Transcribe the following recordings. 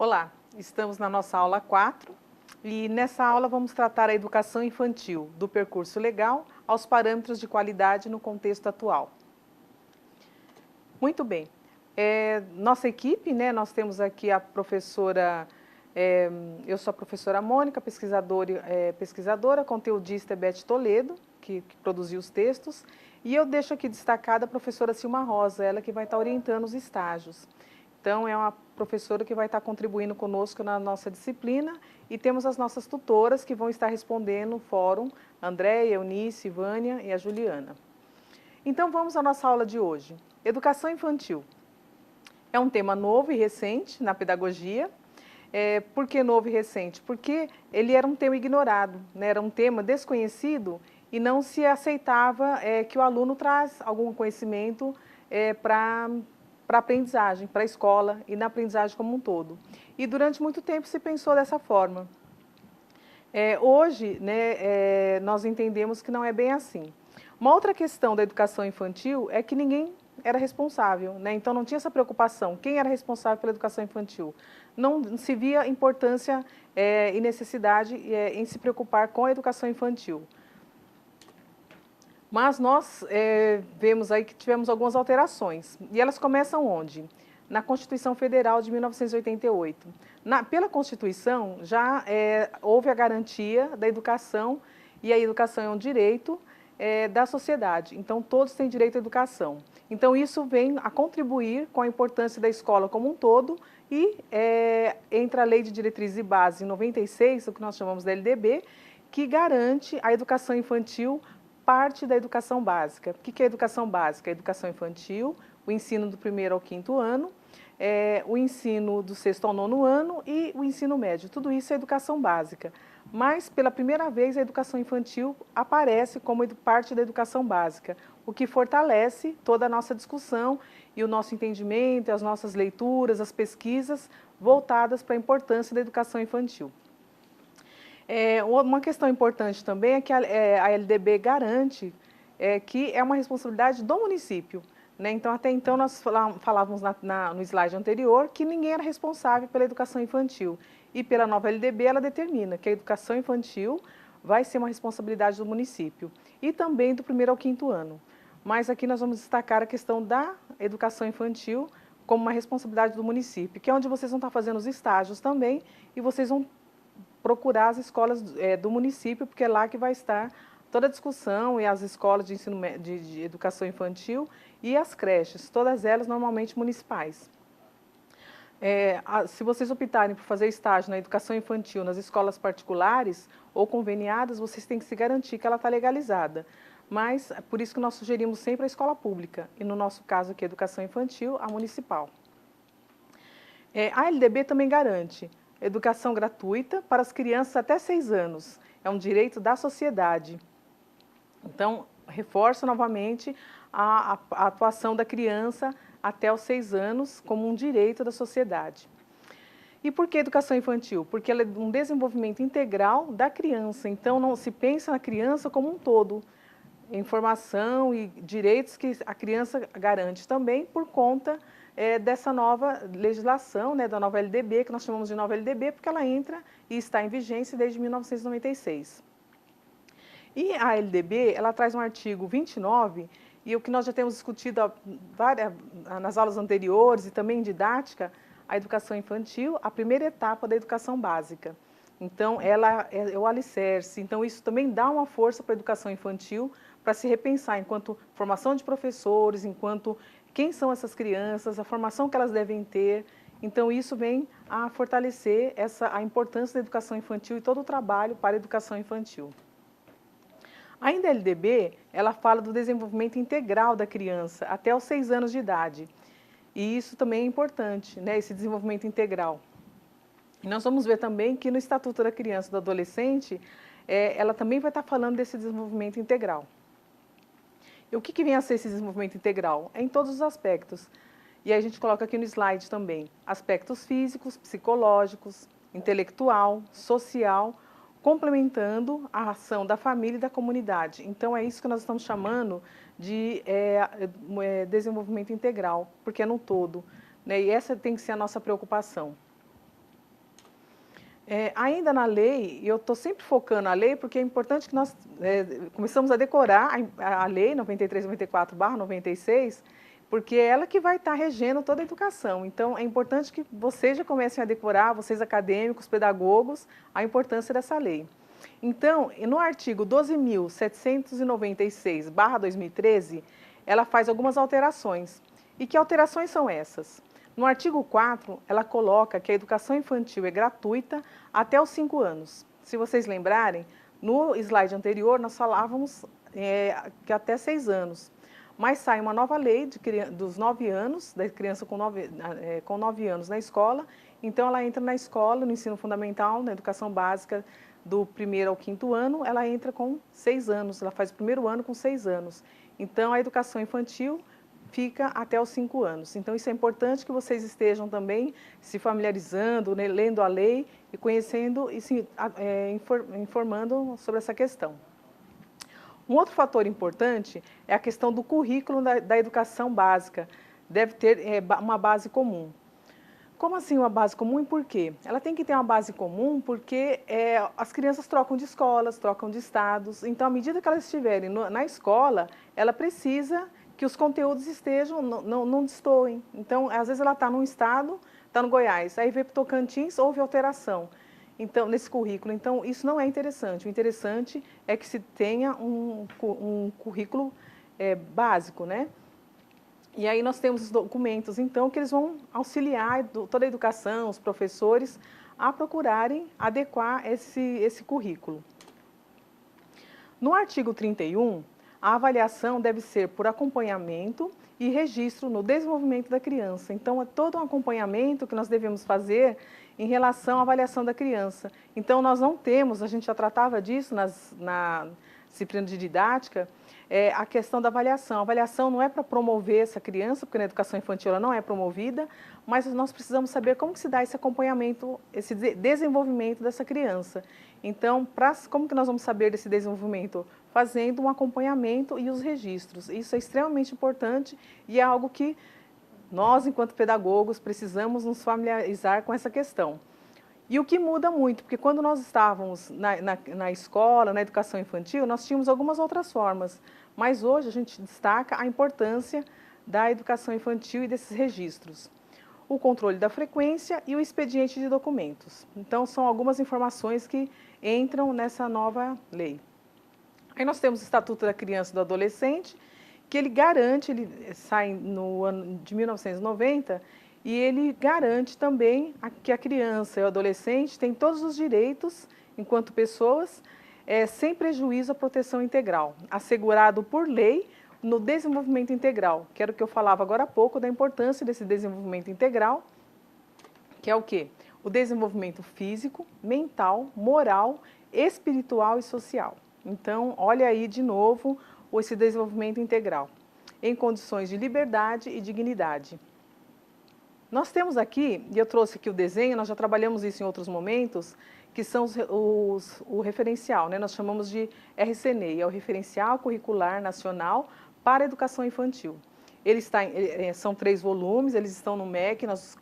Olá, estamos na nossa aula 4 e nessa aula vamos tratar a educação infantil, do percurso legal aos parâmetros de qualidade no contexto atual. Muito bem, nossa equipe, nós temos aqui a professora, eu sou a professora Mônica, pesquisadora, conteudista é Beth Toledo, que produziu os textos, e eu deixo aqui destacada a professora Silma Rosa, ela que vai estar orientando os estágios. Então, é uma professora que vai estar contribuindo conosco na nossa disciplina e temos as nossas tutoras que vão estar respondendo no fórum, Andréia, Eunice, Vânia e a Juliana. Então, vamos à nossa aula de hoje. Educação infantil. É um tema novo e recente na pedagogia. Por que novo e recente? Porque ele era um tema ignorado, né? Era um tema desconhecido e não se aceitava que o aluno traz algum conhecimento para a aprendizagem, para a escola e na aprendizagem como um todo. E durante muito tempo se pensou dessa forma. Hoje, nós entendemos que não é bem assim. Uma outra questão da educação infantil é que ninguém era responsável, né? Então não tinha essa preocupação. Quem era responsável pela educação infantil? Não se via importância e necessidade em se preocupar com a educação infantil. Mas nós vemos aí que tivemos algumas alterações. E elas começam onde? Na Constituição Federal de 1988. Pela Constituição já houve a garantia da educação, e a educação é um direito da sociedade. Então todos têm direito à educação. Então isso vem a contribuir com a importância da escola como um todo e entra a Lei de Diretrizes e Bases em 96, o que nós chamamos da LDB, que garante a educação infantil parte da educação básica. O que é educação básica? A educação infantil, o ensino do 1º ao 5º ano, o ensino do 6º ao 9º ano e o ensino médio. Tudo isso é educação básica. Mas, pela primeira vez, a educação infantil aparece como parte da educação básica, o que fortalece toda a nossa discussão e o nosso entendimento, as nossas leituras, as pesquisas voltadas para a importância da educação infantil. Uma questão importante também é que a LDB garante que é uma responsabilidade do município, né? Então, até então, nós falávamos no slide anterior que ninguém era responsável pela educação infantil. E pela nova LDB, ela determina que a educação infantil vai ser uma responsabilidade do município e também do 1º ao 5º ano. Mas aqui nós vamos destacar a questão da educação infantil como uma responsabilidade do município, que é onde vocês vão estar fazendo os estágios também e vocês vão procurar as escolas do município, porque é lá que vai estar toda a discussão e as escolas de ensino de educação infantil e as creches, todas elas normalmente municipais. Se vocês optarem por fazer estágio na educação infantil nas escolas particulares ou conveniadas, vocês têm que se garantir que ela está legalizada. Mas, por isso que nós sugerimos sempre a escola pública, e no nosso caso aqui, a educação infantil, a municipal. A LDB também garante educação gratuita para as crianças até 6 anos. É um direito da sociedade. Então, reforço novamente a atuação da criança até os 6 anos como um direito da sociedade. E por que educação infantil? Porque ela é um desenvolvimento integral da criança. Então, não se pensa na criança como um todo. Informação e direitos que a criança garante também por conta dessa nova legislação, da nova LDB, que nós chamamos de nova LDB, porque ela entra e está em vigência desde 1996. E a LDB, ela traz um artigo 29, e o que nós já temos discutido nas aulas anteriores e também em didática, a educação infantil, a primeira etapa da educação básica. Então, ela é o alicerce. Então, isso também dá uma força para a educação infantil, para se repensar enquanto formação de professores, enquanto quem são essas crianças, a formação que elas devem ter. Então, isso vem a fortalecer a importância da educação infantil e todo o trabalho para a educação infantil. Ainda a LDB, ela fala do desenvolvimento integral da criança até os 6 anos de idade. E isso também é importante, esse desenvolvimento integral. E nós vamos ver também que no Estatuto da Criança e do Adolescente, ela também vai estar falando desse desenvolvimento integral. E o que vem a ser esse desenvolvimento integral? É em todos os aspectos. E aí a gente coloca aqui no slide também aspectos físicos, psicológicos, intelectual, social, complementando a ação da família e da comunidade. Então, é isso que nós estamos chamando de desenvolvimento integral, porque é no todo, E essa tem que ser a nossa preocupação. Ainda na lei, e eu estou sempre focando a lei, porque é importante que nós começamos a decorar a lei 93/94/96, porque é ela que vai estar regendo toda a educação. Então, é importante que vocês já comecem a decorar, vocês acadêmicos, pedagogos, a importância dessa lei. Então, no artigo 12.796/2013, ela faz algumas alterações. E que alterações são essas? No artigo 4, ela coloca que a educação infantil é gratuita até os 5 anos. Se vocês lembrarem, no slide anterior nós falávamos que até 6 anos. Mas sai uma nova lei dos 9 anos, da criança com 9 anos na escola, então ela entra na escola, no ensino fundamental, na educação básica, do 1º ao 5º ano, ela entra com 6 anos, ela faz o 1º ano com 6 anos. Então, a educação infantil fica até os 5 anos. Então, isso é importante que vocês estejam também se familiarizando, né, lendo a lei e conhecendo e se informando sobre essa questão. Um outro fator importante é a questão do currículo da educação básica. Deve ter uma base comum. Como assim uma base comum e por quê? Ela tem que ter uma base comum porque as crianças trocam de escolas, trocam de estados. Então, à medida que elas estiverem na escola, ela precisa que os conteúdos estejam, não destoem. Então, às vezes ela está num estado, está no Goiás, aí veio para o Tocantins, houve alteração nesse currículo. Então, isso não é interessante. O interessante é que se tenha um currículo básico, né? E aí nós temos os documentos, então, que eles vão auxiliar toda a educação, os professores, a procurarem adequar esse currículo. No artigo 31, a avaliação deve ser por acompanhamento e registro no desenvolvimento da criança. Então, é todo um acompanhamento que nós devemos fazer em relação à avaliação da criança. Então, nós não temos, a gente já tratava disso na disciplina de didática, a questão da avaliação. A avaliação não é para promover essa criança, porque na educação infantil ela não é promovida, mas nós precisamos saber como que se dá esse acompanhamento, esse desenvolvimento dessa criança. Então, como que nós vamos saber desse desenvolvimento? Fazendo um acompanhamento e os registros. Isso é extremamente importante e é algo que nós, enquanto pedagogos, precisamos nos familiarizar com essa questão. E o que muda muito, porque quando nós estávamos na escola, na educação infantil, nós tínhamos algumas outras formas, mas hoje a gente destaca a importância da educação infantil e desses registros. O controle da frequência e o expediente de documentos. Então, são algumas informações que entram nessa nova lei. Aí nós temos o Estatuto da Criança e do Adolescente, que ele garante, ele sai no ano de 1990, e ele garante também que a criança e o adolescente têm todos os direitos, enquanto pessoas, sem prejuízo à proteção integral, assegurado por lei no desenvolvimento integral, que era o que eu falava agora há pouco, da importância desse desenvolvimento integral, que é o quê? O desenvolvimento físico, mental, moral, espiritual e social. Então, olha aí de novo esse desenvolvimento integral, em condições de liberdade e dignidade. Nós temos aqui, e eu trouxe aqui o desenho, nós já trabalhamos isso em outros momentos, que são o referencial, né? Nós chamamos de RCNEI, é o Referencial Curricular Nacional para a Educação Infantil. São 3 volumes, eles estão no MEC, nós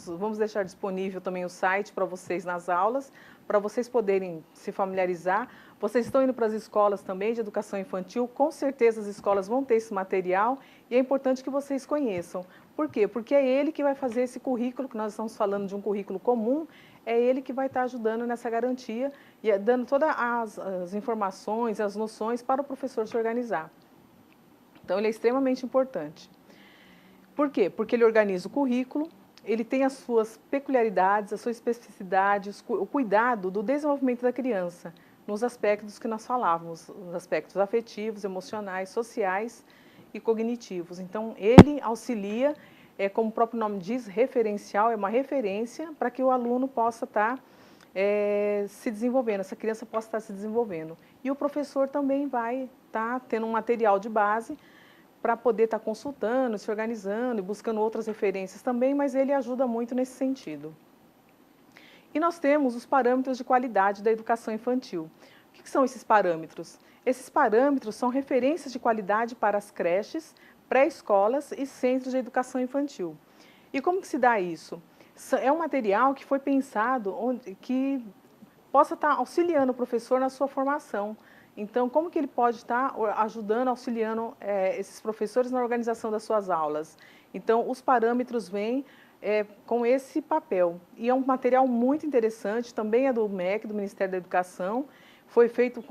vamos deixar disponível também o site para vocês nas aulas, para vocês poderem se familiarizar. Vocês estão indo para as escolas também de educação infantil, com certeza as escolas vão ter esse material e é importante que vocês conheçam. Por quê? Porque é ele que vai fazer esse currículo, que nós estamos falando de um currículo comum, é ele que vai estar ajudando nessa garantia e dando todas as informações, as noções para o professor se organizar. Então, ele é extremamente importante. Por quê? Porque ele organiza o currículo, ele tem as suas peculiaridades, as suas especificidades, o cuidado do desenvolvimento da criança, nos aspectos que nós falávamos, os aspectos afetivos, emocionais, sociais e cognitivos. Então, ele auxilia, como o próprio nome diz, referencial, é uma referência para que o aluno possa estar se desenvolvendo, essa criança possa estar se desenvolvendo. E o professor também vai estar tendo um material de base para poder estar consultando, se organizando e buscando outras referências também, mas ele ajuda muito nesse sentido. E nós temos os parâmetros de qualidade da educação infantil. O que são esses parâmetros? Esses parâmetros são referências de qualidade para as creches, pré-escolas e centros de educação infantil. E como que se dá isso? É um material que foi pensado que possa estar auxiliando o professor na sua formação. Então, como que ele pode estar ajudando, auxiliando esses professores na organização das suas aulas? Então, os parâmetros vêm com esse papel. E é um material muito interessante, também é do MEC, do Ministério da Educação. Foi feito,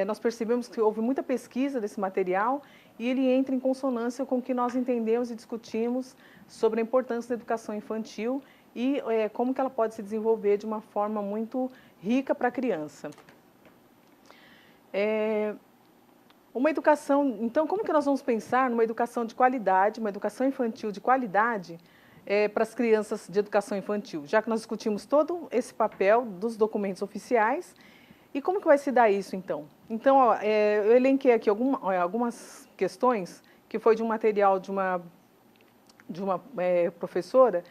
nós percebemos que houve muita pesquisa desse material e ele entra em consonância com o que nós entendemos e discutimos sobre a importância da educação infantil e como que ela pode se desenvolver de uma forma muito rica para a criança. Uma educação, então, como que nós vamos pensar numa educação de qualidade, uma educação infantil de qualidade para as crianças de educação infantil? Já que nós discutimos todo esse papel dos documentos oficiais, e como que vai se dar isso, então? Então, eu elenquei aqui algumas questões que foi de um material de uma professora,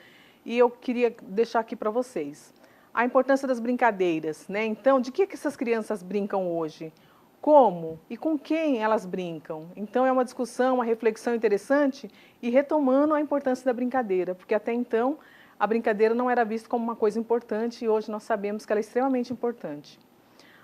e eu queria deixar aqui para vocês. A importância das brincadeiras, né? Então, de que essas crianças brincam hoje? Como e com quem elas brincam? Então, é uma discussão, uma reflexão interessante e retomando a importância da brincadeira, porque até então a brincadeira não era vista como uma coisa importante e hoje nós sabemos que ela é extremamente importante.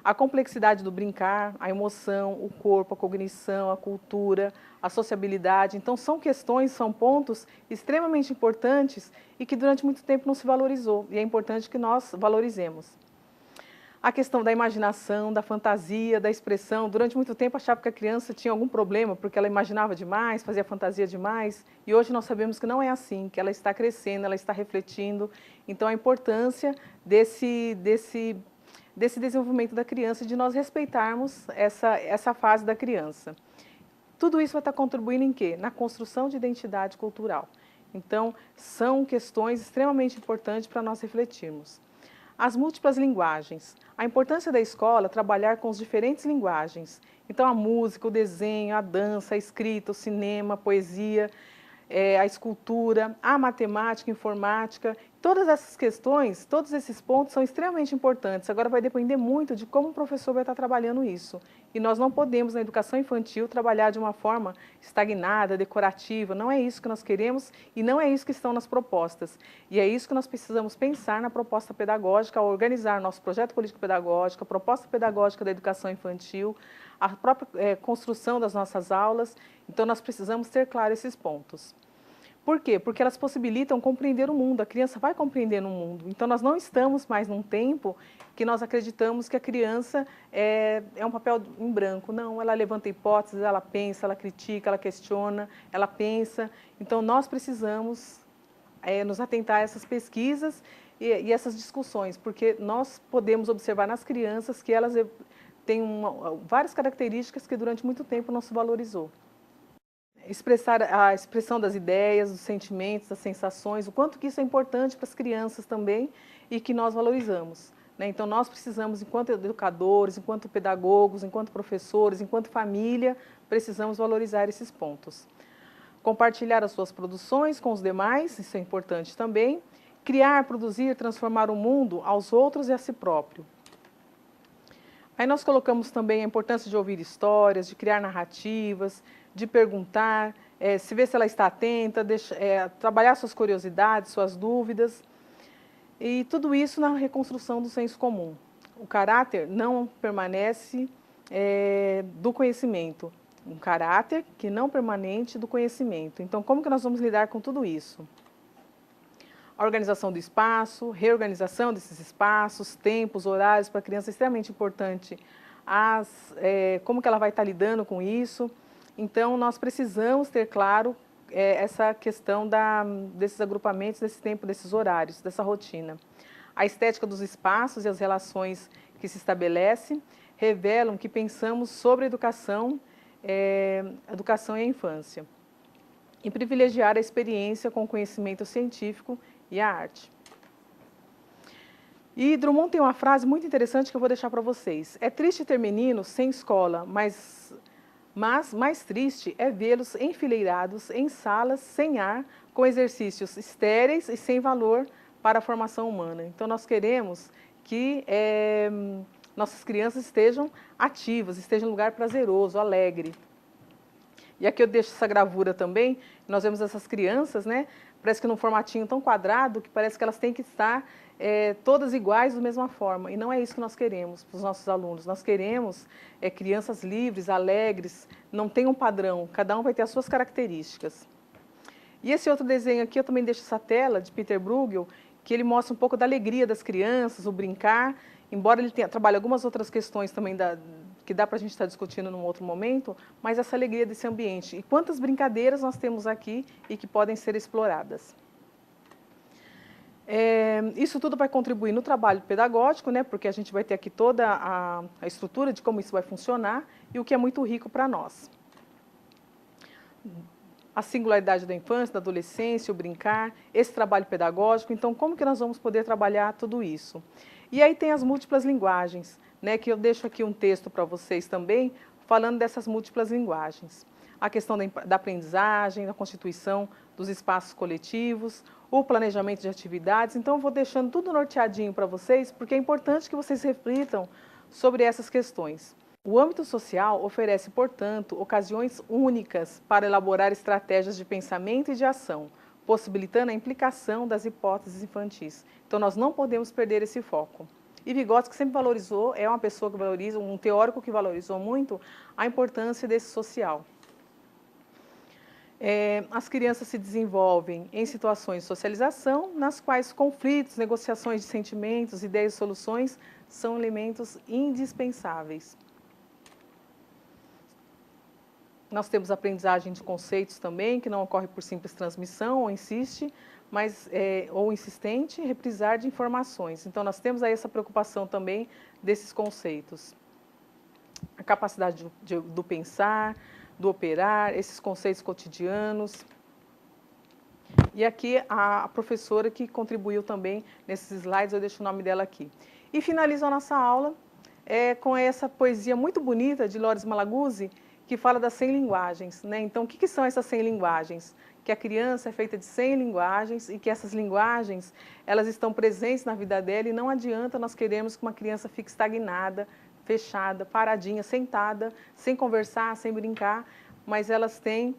A complexidade do brincar, a emoção, o corpo, a cognição, a cultura, a sociabilidade. Então, são questões, são pontos extremamente importantes e que durante muito tempo não se valorizou. E é importante que nós valorizemos. A questão da imaginação, da fantasia, da expressão. Durante muito tempo achava que a criança tinha algum problema porque ela imaginava demais, fazia fantasia demais. E hoje nós sabemos que não é assim, que ela está crescendo, ela está refletindo. Então, a importância desse desenvolvimento da criança, de nós respeitarmos essa fase da criança. Tudo isso vai estar contribuindo em quê? Na construção de identidade cultural. Então, são questões extremamente importantes para nós refletirmos. As múltiplas linguagens. A importância da escola trabalhar com as diferentes linguagens. Então, a música, o desenho, a dança, a escrita, o cinema, a poesia, a escultura, a matemática, a informática. Todas essas questões, todos esses pontos são extremamente importantes. Agora vai depender muito de como o professor vai estar trabalhando isso. E nós não podemos, na educação infantil, trabalhar de uma forma estagnada, decorativa. Não é isso que nós queremos e não é isso que estão nas propostas. E é isso que nós precisamos pensar na proposta pedagógica, ao organizar nosso projeto político-pedagógico, a proposta pedagógica da educação infantil, a própria construção das nossas aulas. Então, nós precisamos ter claro esses pontos. Por quê? Porque elas possibilitam compreender o mundo, a criança vai compreendendo o mundo. Então, nós não estamos mais num tempo que nós acreditamos que a criança é um papel em branco. Não, ela levanta hipóteses, ela pensa, ela critica, ela questiona, ela pensa. Então, nós precisamos nos atentar a essas pesquisas e essas discussões, porque nós podemos observar nas crianças que elas têm várias características que durante muito tempo não se valorizou. Expressar a expressão das ideias, dos sentimentos, das sensações, o quanto que isso é importante para as crianças também e que nós valorizamos. Né? Então, nós precisamos, enquanto educadores, enquanto pedagogos, enquanto professores, enquanto família, precisamos valorizar esses pontos. Compartilhar as suas produções com os demais, isso é importante também. Criar, produzir, transformar o mundo aos outros e a si próprio. Aí nós colocamos também a importância de ouvir histórias, de criar narrativas, de perguntar, se ver se ela está atenta, trabalhar suas curiosidades, suas dúvidas, e tudo isso na reconstrução do senso comum. O caráter não permanece do conhecimento, um caráter que não permanente do conhecimento. Então, como que nós vamos lidar com tudo isso? A organização do espaço, reorganização desses espaços, tempos, horários para a criança é extremamente importante. Como que ela vai estar lidando com isso? Então, nós precisamos ter claro essa questão desses agrupamentos, desse tempo, desses horários, dessa rotina. A estética dos espaços e as relações que se estabelecem revelam que pensamos sobre a educação e a infância. E privilegiar a experiência com o conhecimento científico e a arte. E Drummond tem uma frase muito interessante que eu vou deixar para vocês. É triste ter meninos sem escola, mas mais triste é vê-los enfileirados em salas sem ar, com exercícios estéreis e sem valor para a formação humana. Então, nós queremos que nossas crianças estejam ativas, estejam em um lugar prazeroso, alegre. E aqui eu deixo essa gravura também, nós vemos essas crianças, né, parece que num formatinho tão quadrado, que parece que elas têm que estar todas iguais da mesma forma. E não é isso que nós queremos para os nossos alunos. Nós queremos crianças livres, alegres, não tem um padrão, cada um vai ter as suas características. E esse outro desenho aqui, eu também deixo essa tela, de Peter Bruegel, que ele mostra um pouco da alegria das crianças, o brincar, embora ele trabalhe algumas outras questões também que dá para a gente estar discutindo num outro momento, mas essa alegria desse ambiente. E quantas brincadeiras nós temos aqui e que podem ser exploradas. Isso tudo vai contribuir no trabalho pedagógico, né, porque a gente vai ter aqui toda a estrutura de como isso vai funcionar e o que é muito rico para nós. A singularidade da infância, da adolescência, o brincar, esse trabalho pedagógico. Então, como que nós vamos poder trabalhar tudo isso? E aí tem as múltiplas linguagens, né, que eu deixo aqui um texto para vocês também, falando dessas múltiplas linguagens. A questão da aprendizagem, da constituição dos espaços coletivos, o planejamento de atividades. Então, eu vou deixando tudo norteadinho para vocês, porque é importante que vocês reflitam sobre essas questões. O âmbito social oferece, portanto, ocasiões únicas para elaborar estratégias de pensamento e de ação, possibilitando a implicação das hipóteses infantis. Então, nós não podemos perder esse foco. E Vygotsky sempre valorizou, é uma pessoa que valoriza, um teórico que valorizou muito a importância desse social. As crianças se desenvolvem em situações de socialização, nas quais conflitos, negociações de sentimentos, ideias e soluções são elementos indispensáveis. Nós temos aprendizagem de conceitos também, que não ocorre por simples transmissão ou insistente, reprisar de informações. Então, nós temos aí essa preocupação também desses conceitos. A capacidade do pensar, do operar, esses conceitos cotidianos. E aqui a professora que contribuiu também nesses slides, eu deixo o nome dela aqui. E finalizo a nossa aula com essa poesia muito bonita de Loris Malaguzzi, que fala das 100 linguagens, né? Então, o que são essas 100 linguagens? Que a criança é feita de 100 linguagens e que essas linguagens, elas estão presentes na vida dela e não adianta nós queremos que uma criança fique estagnada, fechada, paradinha, sentada, sem conversar, sem brincar, mas elas têm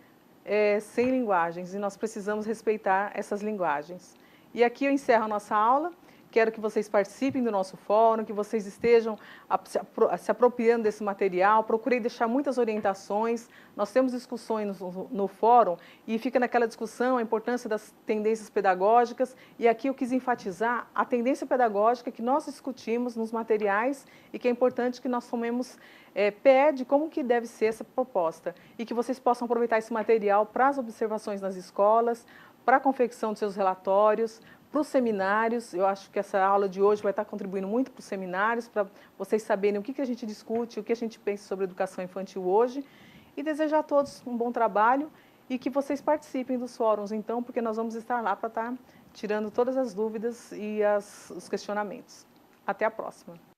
100 linguagens e nós precisamos respeitar essas linguagens. E aqui eu encerro a nossa aula. Quero que vocês participem do nosso fórum, que vocês estejam se apropriando desse material. Procurei deixar muitas orientações. Nós temos discussões no fórum e fica naquela discussão a importância das tendências pedagógicas. E aqui eu quis enfatizar a tendência pedagógica que nós discutimos nos materiais e que é importante que nós tomemos pé de como que deve ser essa proposta. E que vocês possam aproveitar esse material para as observações nas escolas, para a confecção de seus relatórios, para os seminários. Eu acho que essa aula de hoje vai estar contribuindo muito para os seminários, para vocês saberem o que a gente discute, o que a gente pensa sobre educação infantil hoje. E desejar a todos um bom trabalho e que vocês participem dos fóruns, então, porque nós vamos estar lá para estar tirando todas as dúvidas e os questionamentos. Até a próxima.